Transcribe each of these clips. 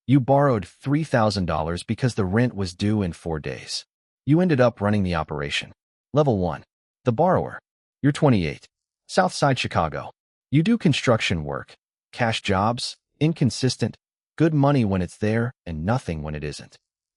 You borrowed $3,000 because the rent was due in 4 days. You ended up running the operation. Level 1. The borrower. You're 28. Southside Chicago. You do construction work. Cash jobs, inconsistent, good money when it's there and nothing when it isn't.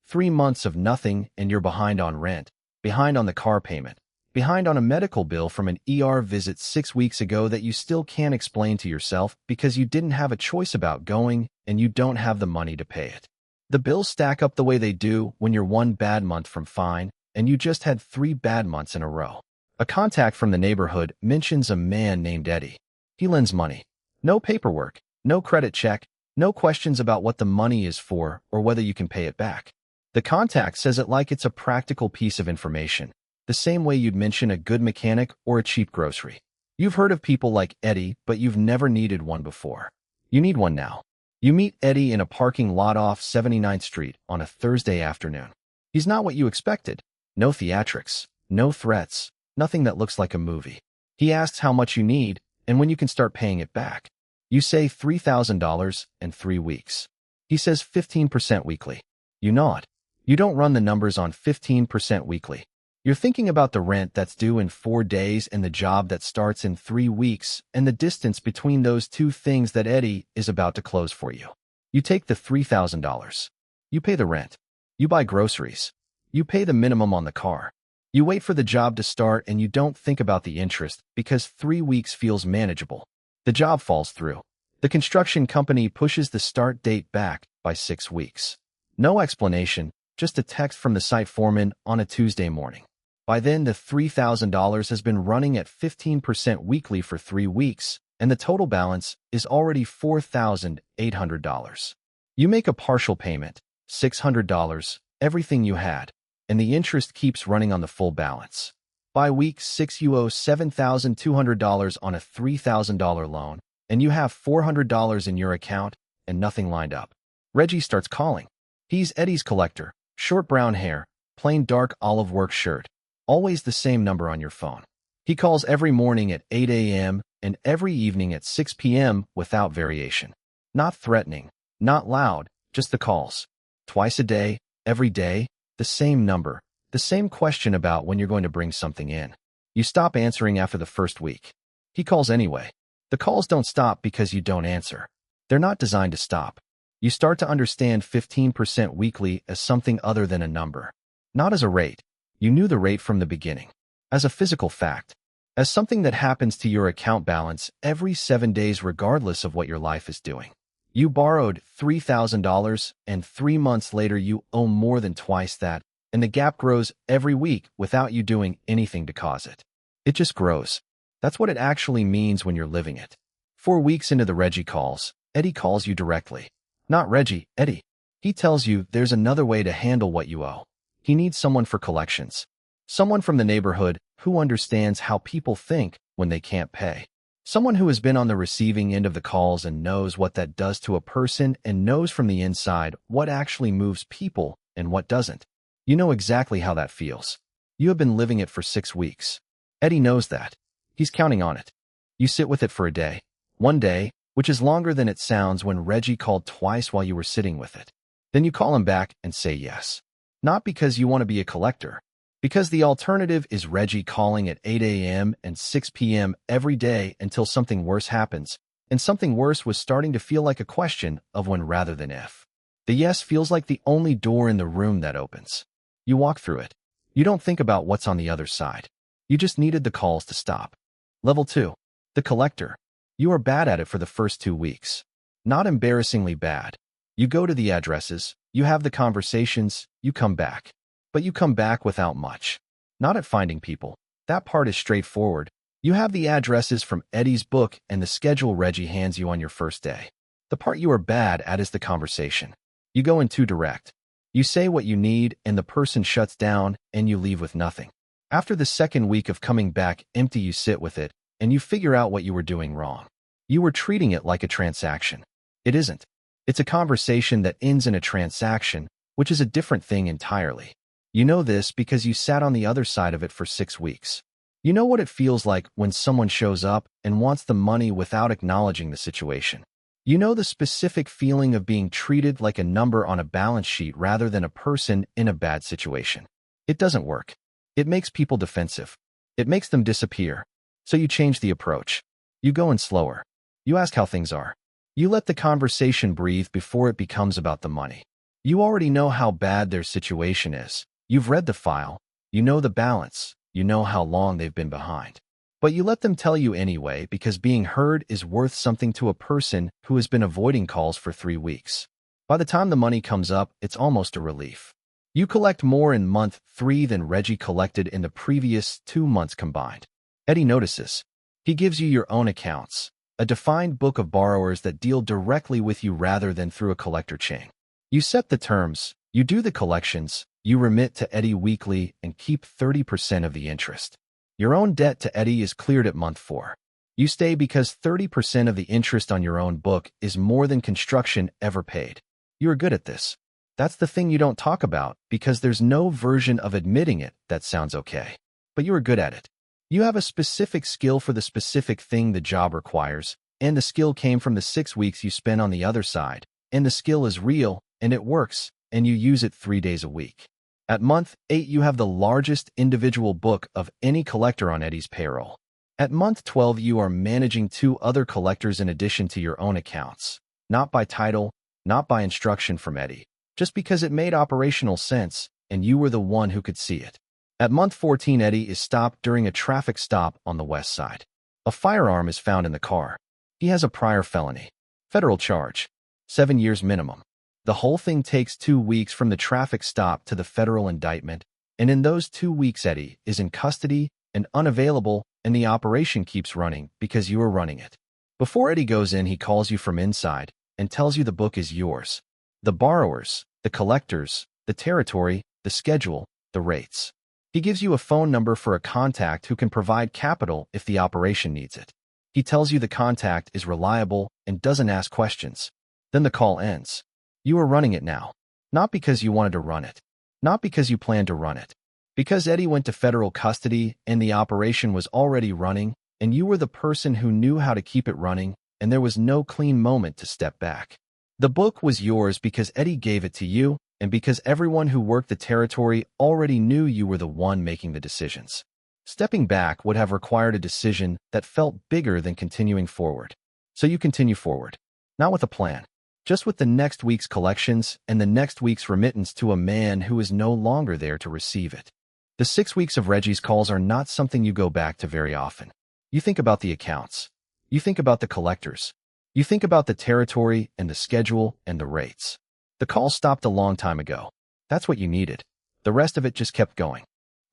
3 months of nothing and you're behind on rent, behind on the car payment, behind on a medical bill from an ER visit 6 weeks ago that you still can't explain to yourself because you didn't have a choice about going and you don't have the money to pay it. The bills stack up the way they do when you're 1 bad month from fine and you just had 3 bad months in a row. A contact from the neighborhood mentions a man named Eddie. He lends money. No paperwork, no credit check, no questions about what the money is for or whether you can pay it back. The contact says it like it's a practical piece of information, the same way you'd mention a good mechanic or a cheap grocery. You've heard of people like Eddie, but you've never needed one before. You need one now. You meet Eddie in a parking lot off 79th Street on a Thursday afternoon. He's not what you expected. No theatrics, no threats, nothing that looks like a movie. He asks how much you need and when you can start paying it back. You say $3,000 and 3 weeks. He says 15% weekly. You nod. You don't run the numbers on 15% weekly. You're thinking about the rent that's due in 4 days and the job that starts in 3 weeks and the distance between those two things that Eddie is about to close for you. You take the $3,000. You pay the rent. You buy groceries. You pay the minimum on the car. You wait for the job to start and you don't think about the interest because 3 weeks feels manageable. The job falls through. The construction company pushes the start date back by 6 weeks. No explanation, just a text from the site foreman on a Tuesday morning. By then, the $3,000 has been running at 15% weekly for 3 weeks, and the total balance is already $4,800. You make a partial payment, $600, everything you had, and the interest keeps running on the full balance. By week 6, you owe $7,200 on a $3,000 loan, and you have $400 in your account and nothing lined up. Reggie starts calling. He's Eddie's collector, short brown hair, plain dark olive work shirt, always the same number on your phone. He calls every morning at 8 a.m. and every evening at 6 p.m. without variation. Not threatening, not loud, just the calls. Twice a day, every day, the same number, the same question about when you're going to bring something in. You stop answering after the first week. He calls anyway. The calls don't stop because you don't answer. They're not designed to stop. You start to understand 15% weekly as something other than a number. Not as a rate. You knew the rate from the beginning. As a physical fact. As something that happens to your account balance every 7 days regardless of what your life is doing. You borrowed $3,000 and 3 months later you owe more than twice that, and the gap grows every week without you doing anything to cause it. It just grows. That's what it actually means when you're living it. 4 weeks into the Reggie calls, Eddie calls you directly. Not Reggie, Eddie. He tells you there's another way to handle what you owe. He needs someone for collections. Someone from the neighborhood who understands how people think when they can't pay. Someone who has been on the receiving end of the calls and knows what that does to a person and knows from the inside what actually moves people and what doesn't. You know exactly how that feels. You have been living it for 6 weeks. Eddie knows that. He's counting on it. You sit with it for a day. 1 day, which is longer than it sounds when Reggie called twice while you were sitting with it. Then you call him back and say yes. Not because you want to be a collector. Because the alternative is Reggie calling at 8 a.m. and 6 p.m. every day until something worse happens, and something worse was starting to feel like a question of when rather than if. The yes feels like the only door in the room that opens. You walk through it. You don't think about what's on the other side. You just needed the calls to stop. Level 2. The collector. You are bad at it for the first 2 weeks. Not embarrassingly bad. You go to the addresses, you have the conversations, you come back. But you come back without much. Not at finding people. That part is straightforward. You have the addresses from Eddie's book and the schedule Reggie hands you on your first day. The part you are bad at is the conversation. You go in too direct. You say what you need and the person shuts down and you leave with nothing. After the second week of coming back empty, you sit with it and you figure out what you were doing wrong. You were treating it like a transaction. It isn't. It's a conversation that ends in a transaction, which is a different thing entirely. You know this because you sat on the other side of it for 6 weeks. You know what it feels like when someone shows up and wants the money without acknowledging the situation. You know the specific feeling of being treated like a number on a balance sheet rather than a person in a bad situation. It doesn't work. It makes people defensive. It makes them disappear. So you change the approach. You go in slower. You ask how things are. You let the conversation breathe before it becomes about the money. You already know how bad their situation is. You've read the file. You know the balance. You know how long they've been behind. But you let them tell you anyway because being heard is worth something to a person who has been avoiding calls for 3 weeks. By the time the money comes up, it's almost a relief. You collect more in month 3 than Reggie collected in the previous 2 months combined. Eddie notices. He gives you your own accounts, a defined book of borrowers that deal directly with you rather than through a collector chain. You set the terms, you do the collections, you remit to Eddie weekly and keep 30% of the interest. Your own debt to Eddie is cleared at month 4. You stay because 30% of the interest on your own book is more than construction ever paid. You're good at this. That's the thing you don't talk about because there's no version of admitting it that sounds okay. But you are good at it. You have a specific skill for the specific thing the job requires, and the skill came from the 6 weeks you spent on the other side, and the skill is real, and it works, and you use it 3 days a week. At month 8, you have the largest individual book of any collector on Eddie's payroll. At month 12, you are managing 2 other collectors in addition to your own accounts, not by title, not by instruction from Eddie, just because it made operational sense, and you were the one who could see it. At month 14, Eddie is stopped during a traffic stop on the west side. A firearm is found in the car. He has a prior felony. Federal charge. 7 years minimum. The whole thing takes 2 weeks from the traffic stop to the federal indictment, and in those 2 weeks Eddie is in custody and unavailable, and the operation keeps running because you are running it. Before Eddie goes in, he calls you from inside and tells you the book is yours. The borrowers, the collectors, the territory, the schedule, the rates. He gives you a phone number for a contact who can provide capital if the operation needs it. He tells you the contact is reliable and doesn't ask questions. Then the call ends. You are running it now. Not because you wanted to run it. Not because you planned to run it. Because Eddie went to federal custody and the operation was already running, and you were the person who knew how to keep it running, and there was no clean moment to step back. The book was yours because Eddie gave it to you, and because everyone who worked the territory already knew you were the one making the decisions. Stepping back would have required a decision that felt bigger than continuing forward. So you continue forward. Not with a plan. Just with the next week's collections and the next week's remittance to a man who is no longer there to receive it. The 6 weeks of Reggie's calls are not something you go back to very often. You think about the accounts. You think about the collectors. You think about the territory and the schedule and the rates. The call stopped a long time ago. That's what you needed. The rest of it just kept going.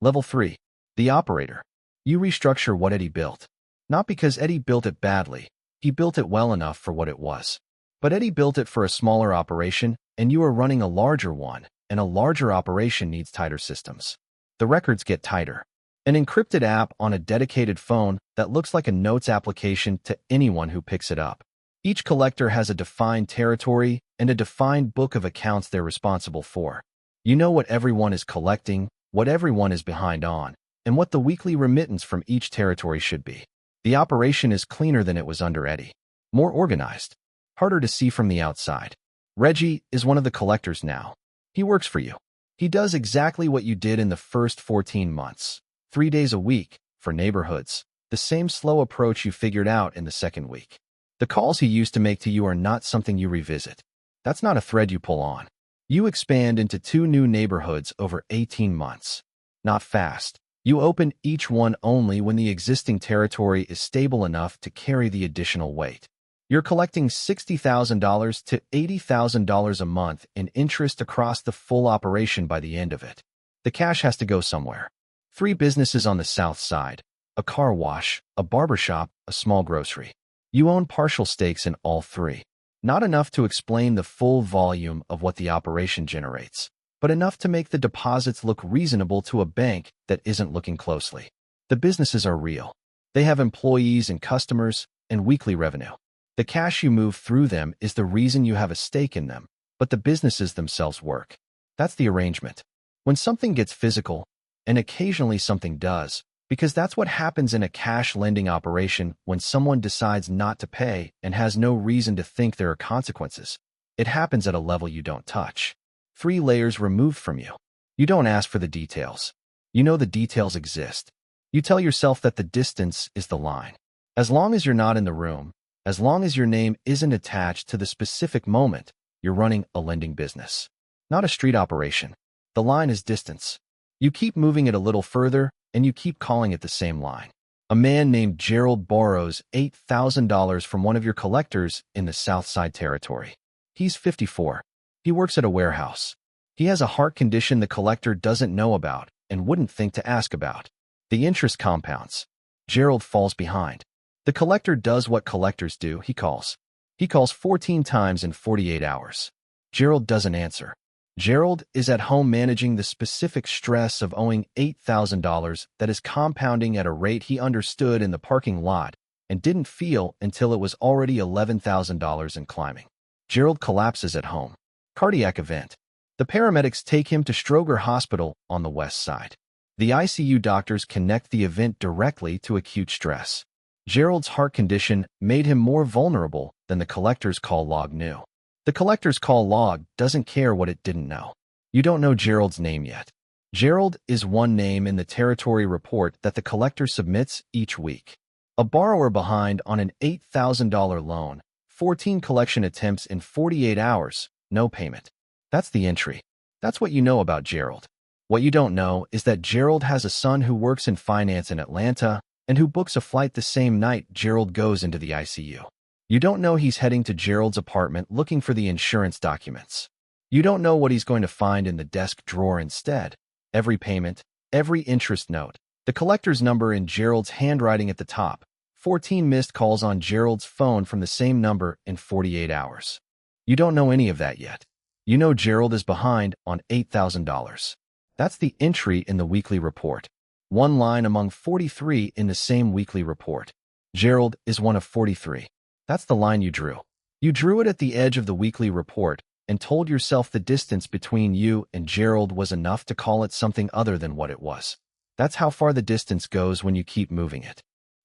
Level 3. The operator. You restructure what Eddie built. Not because Eddie built it badly. He built it well enough for what it was. But Eddie built it for a smaller operation, and you are running a larger one, and a larger operation needs tighter systems. The records get tighter. An encrypted app on a dedicated phone that looks like a notes application to anyone who picks it up. Each collector has a defined territory and a defined book of accounts they're responsible for. You know what everyone is collecting, what everyone is behind on, and what the weekly remittance from each territory should be. The operation is cleaner than it was under Eddie. More organized. Harder to see from the outside. Reggie is one of the collectors now. He works for you. He does exactly what you did in the first 14 months. 3 days a week, for neighborhoods. The same slow approach you figured out in the second week. The calls he used to make to you are not something you revisit. That's not a thread you pull on. You expand into 2 new neighborhoods over 18 months. Not fast. You open each one only when the existing territory is stable enough to carry the additional weight. You're collecting $60,000 to $80,000 a month in interest across the full operation by the end of it. The cash has to go somewhere. 3 businesses on the south side, a car wash, a barbershop, a small grocery. You own partial stakes in all 3. Not enough to explain the full volume of what the operation generates, but enough to make the deposits look reasonable to a bank that isn't looking closely. The businesses are real. They have employees and customers and weekly revenue. The cash you move through them is the reason you have a stake in them, but the businesses themselves work. That's the arrangement. When something gets physical, and occasionally something does, Because that's what happens in a cash lending operation when someone decides not to pay and has no reason to think there are consequences. It happens at a level you don't touch. 3 layers removed from you. You don't ask for the details. You know the details exist. You tell yourself that the distance is the line. As long as you're not in the room, as long as your name isn't attached to the specific moment, you're running a lending business, not a street operation. The line is distance. You keep moving it a little further, and you keep calling it the same line. A man named Gerald borrows $8,000 from one of your collectors in the Southside territory. He's 54. He works at a warehouse. He has a heart condition the collector doesn't know about and wouldn't think to ask about. The interest compounds. Gerald falls behind. The collector does what collectors do. He calls. He calls 14 times in 48 hours. Gerald doesn't answer. Gerald is at home managing the specific stress of owing $8,000 that is compounding at a rate he understood in the parking lot and didn't feel until it was already $11,000 and climbing. Gerald collapses at home. Cardiac event. The paramedics take him to Stroger Hospital on the west side. The ICU doctors connect the event directly to acute stress. Gerald's heart condition made him more vulnerable than the collector's call log knew. The collector's call log doesn't care what it didn't know. You don't know Gerald's name yet. Gerald is one name in the territory report that the collector submits each week. A borrower behind on an $8,000 loan, 14 collection attempts in 48 hours, no payment. That's the entry. That's what you know about Gerald. What you don't know is that Gerald has a son who works in finance in Atlanta and who books a flight the same night Gerald goes into the ICU. You don't know he's heading to Gerald's apartment looking for the insurance documents. You don't know what he's going to find in the desk drawer instead. Every payment, every interest note, the collector's number in Gerald's handwriting at the top, 14 missed calls on Gerald's phone from the same number in 48 hours. You don't know any of that yet. You know Gerald is behind on $8,000. That's the entry in the weekly report. One line among 43 in the same weekly report. Gerald is one of 43. That's the line you drew. You drew it at the edge of the weekly report and told yourself the distance between you and Gerald was enough to call it something other than what it was. That's how far the distance goes when you keep moving it.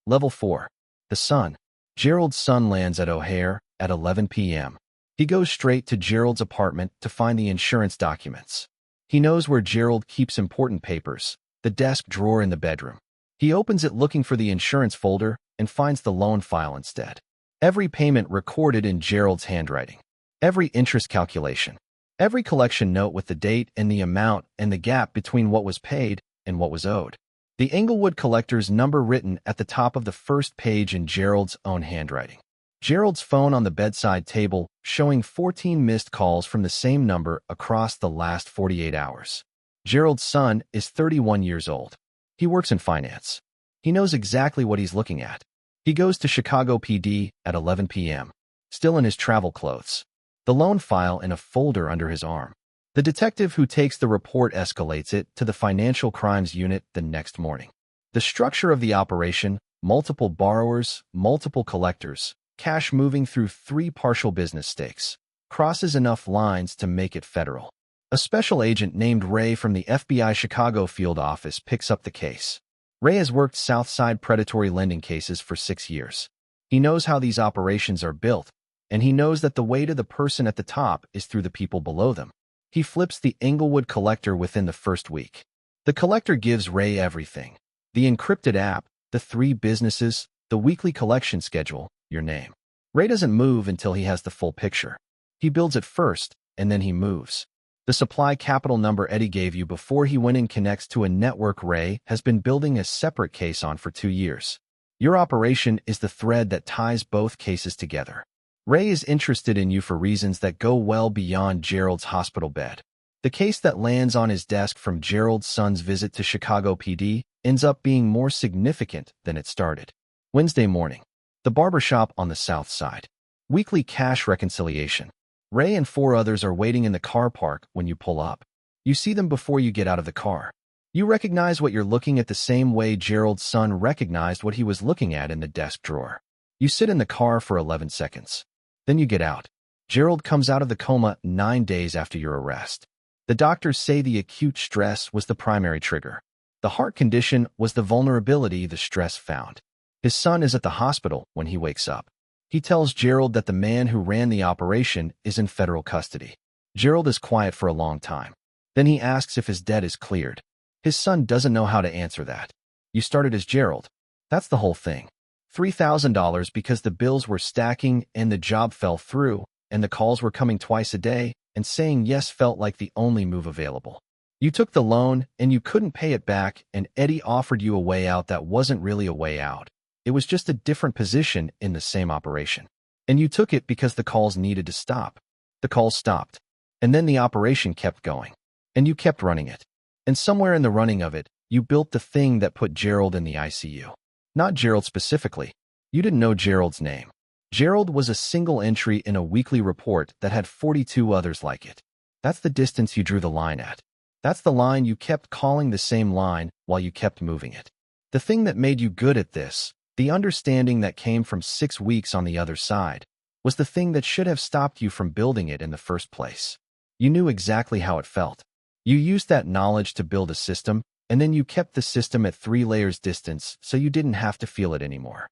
Level 4. The son. Gerald's son lands at O'Hare at 11 p.m. He goes straight to Gerald's apartment to find the insurance documents. He knows where Gerald keeps important papers, the desk drawer in the bedroom. He opens it looking for the insurance folder and finds the loan file instead. Every payment recorded in Gerald's handwriting. Every interest calculation. Every collection note with the date and the amount and the gap between what was paid and what was owed. The Englewood collector's number written at the top of the first page in Gerald's own handwriting. Gerald's phone on the bedside table showing 14 missed calls from the same number across the last 48 hours. Gerald's son is 31 years old. He works in finance. He knows exactly what he's looking at. He goes to Chicago PD at 11 p.m., still in his travel clothes. The loan file in a folder under his arm. The detective who takes the report escalates it to the Financial Crimes Unit the next morning. The structure of the operation, multiple borrowers, multiple collectors, cash moving through 3 partial business stakes, crosses enough lines to make it federal. A special agent named Ray from the FBI Chicago field office picks up the case. Ray has worked Southside predatory lending cases for 6 years. He knows how these operations are built, and he knows that the way to the person at the top is through the people below them. He flips the Englewood collector within the first week. The collector gives Ray everything. The encrypted app, the 3 businesses, the weekly collection schedule, your name. Ray doesn't move until he has the full picture. He builds it first, and then he moves. The supply capital number Eddie gave you before he went and connects to a network Ray has been building a separate case on for 2 years. Your operation is the thread that ties both cases together. Ray is interested in you for reasons that go well beyond Gerald's hospital bed. The case that lands on his desk from Gerald's son's visit to Chicago PD ends up being more significant than it started. Wednesday morning. The barbershop on the south side. Weekly cash reconciliation. Ray and 4 others are waiting in the car park when you pull up. You see them before you get out of the car. You recognize what you're looking at the same way Gerald's son recognized what he was looking at in the desk drawer. You sit in the car for 11 seconds. Then you get out. Gerald comes out of the coma 9 days after your arrest. The doctors say the acute stress was the primary trigger. The heart condition was the vulnerability the stress found. His son is at the hospital when he wakes up. He tells Gerald that the man who ran the operation is in federal custody. Gerald is quiet for a long time. Then he asks if his debt is cleared. His son doesn't know how to answer that. You started as Gerald. That's the whole thing. $3,000 because the bills were stacking and the job fell through, and the calls were coming twice a day, and saying yes felt like the only move available. You took the loan, and you couldn't pay it back, and Eddie offered you a way out that wasn't really a way out. It was just a different position in the same operation. And you took it because the calls needed to stop. The calls stopped. And then the operation kept going. And you kept running it. And somewhere in the running of it, you built the thing that put Gerald in the ICU. Not Gerald specifically. You didn't know Gerald's name. Gerald was a single entry in a weekly report that had 42 others like it. That's the distance you drew the line at. That's the line you kept calling the same line while you kept moving it. The thing that made you good at this, the understanding that came from 6 weeks on the other side, was the thing that should have stopped you from building it in the first place. You knew exactly how it felt. You used that knowledge to build a system, and then you kept the system at 3 layers distance so you didn't have to feel it anymore.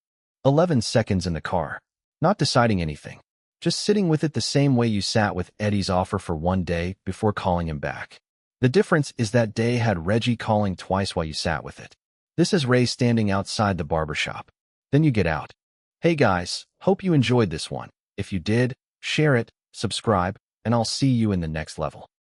11 seconds in the car. Not deciding anything. Just sitting with it the same way you sat with Eddie's offer for 1 day before calling him back. The difference is that day had Reggie calling twice while you sat with it. This is Ray standing outside the barbershop. Then you get out. Hey guys, hope you enjoyed this one. If you did, share it, subscribe, and I'll see you in the next level.